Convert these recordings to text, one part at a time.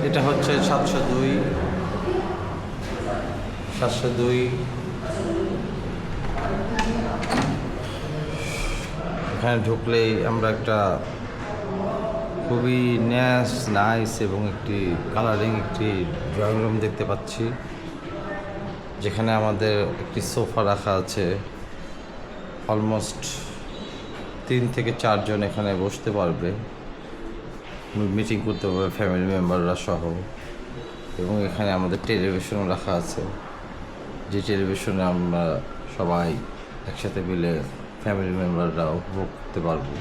এটা হচ্ছে 702 এখানে ঢুকলেই আমরা একটা খুবই নাইস এবং একটি কালারিং একটি ড্রয়িং রুম দেখতে পাচ্ছি, যেখানে আমাদের একটি সোফা রাখা আছে। অলমোস্ট 3 থেকে 4 জন এখানে বসতে পারবে, মিটিং করতে পারবে ফ্যামিলি মেম্বাররা সহ। এবং এখানে আমাদের টেলিভিশনও রাখা আছে, যে টেলিভিশনে আমরা সবাই একসাথে মিলে ফ্যামিলি মেম্বাররা উপভোগ করতে পারবো।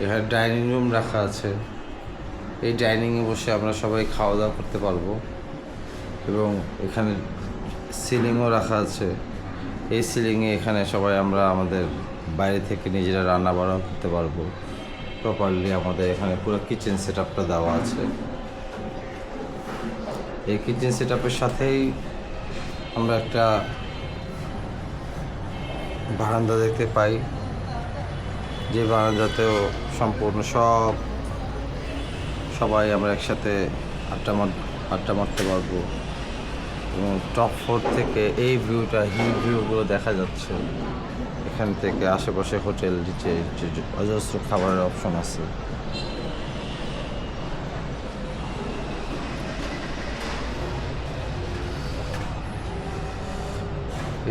এখানে ডাইনিং রুম রাখা আছে, এই ডাইনিংয়ে বসে আমরা সবাই খাওয়া দাওয়া করতে পারবো। এবং এখানে সিলিংও রাখা আছে, এই সিলিংয়ে এখানে সবাই আমরা আমাদের বাইরে থেকে নিজেরা রান্না বান্না করতে পারবো প্রপারলি। আমাদের এখানে পুরো কিচেন সেট আপটা দেওয়া আছে। এই কিচেন সেট আপের সাথেই আমরা একটা বারান্দা দেখতে পাই, যে বারান্দাতেও সম্পূর্ণ সবাই আমরা একসাথে আড্ডা মারতে পারবো। এবং টপ ফ্লোর থেকে এই ভিউটা ভিউগুলো দেখা যাচ্ছে। এখান থেকে আশেপাশে হোটেল নিচে অজস্র খাবারের অপশন আছে।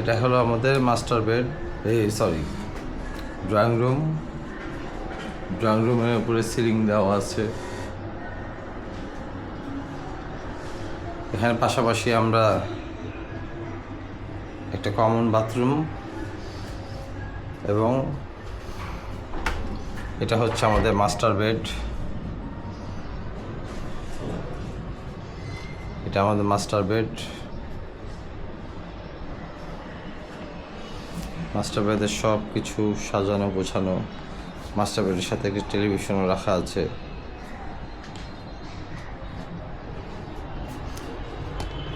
এটা হলো আমাদের মাস্টার বেড, ড্রয়িং রুমের উপরে সিলিং দেওয়া আছে। এখানে পাশাপাশি আমরা একটা কমন বাথরুম, এবং এটা হচ্ছে আমাদের মাস্টার বেড। এটা আমাদের মাস্টার বেডের সব কিছু সাজানো গোছানো। মাস্টার বেডের সাথে একটি টেলিভিশনও রাখা আছে।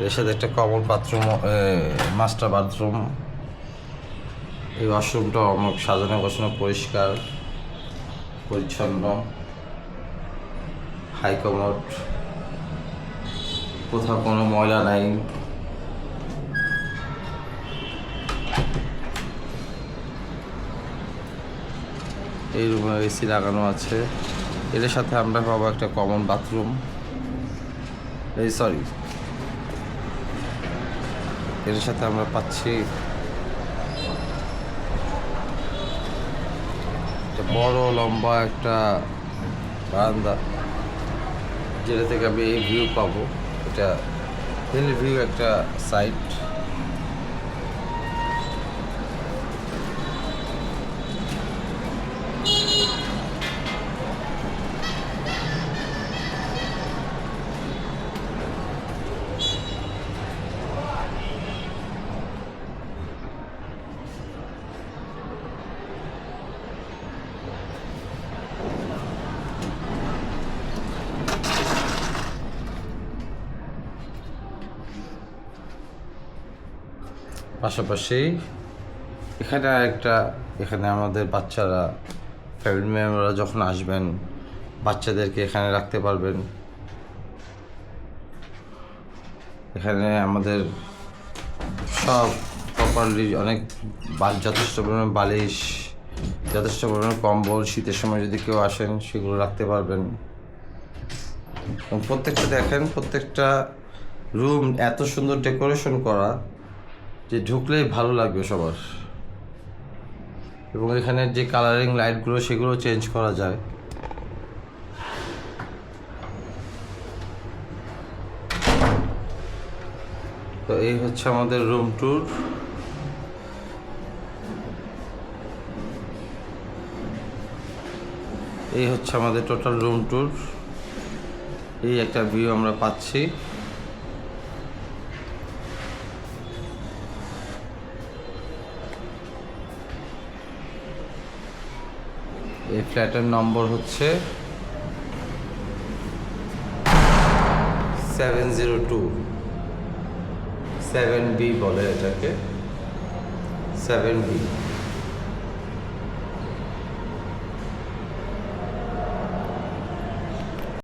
এর সাথে একটা কমন বাথরুম, মাস্টার বাথরুম। এই ওয়াশরুমটা অনেক সাজানো গোছানো, পরিষ্কার পরিচ্ছন্ন, হাই কমোড, কোথাও কোনো ময়লা নাই। এই রুমে এসি লাগানো আছে। এর সাথে আমরা পাবো একটা কমন বাথরুম, এর সাথে আমরা পাচ্ছি বড় লম্বা একটা বারান্দা, যেটা থেকে আমি এই ভিউ পাবো। এটা হিল ভিউ একটা সাইট। পাশাপাশি এখানে আমাদের বাচ্চারা, ফ্যামিলি মেম্বাররা যখন আসবেন, বাচ্চাদেরকে এখানে রাখতে পারবেন। এখানে আমাদের সব প্রপারলি যথেষ্ট পরিমাণে বালিশ, যথেষ্ট পরিমাণে কম্বল, শীতের সময় যদি কেউ আসেন সেগুলো রাখতে পারবেন। এবং প্রত্যেকটা রুম এত সুন্দর ডেকোরেশন করা যে ঢুকলেই ভালো লাগবে সবার। এবং এখানে যে কালারিং লাইটগুলো সেগুলো চেঞ্জ করা যায়। তো এই হচ্ছে আমাদের রুম ট্যুর। এই হচ্ছে আমাদের টোটাল রুম ট্যুর। এই একটা ভিউ আমরা পাচ্ছি। এই ফ্ল্যাটের নম্বর হচ্ছে 702, 7B বলে এটাকে, 7B।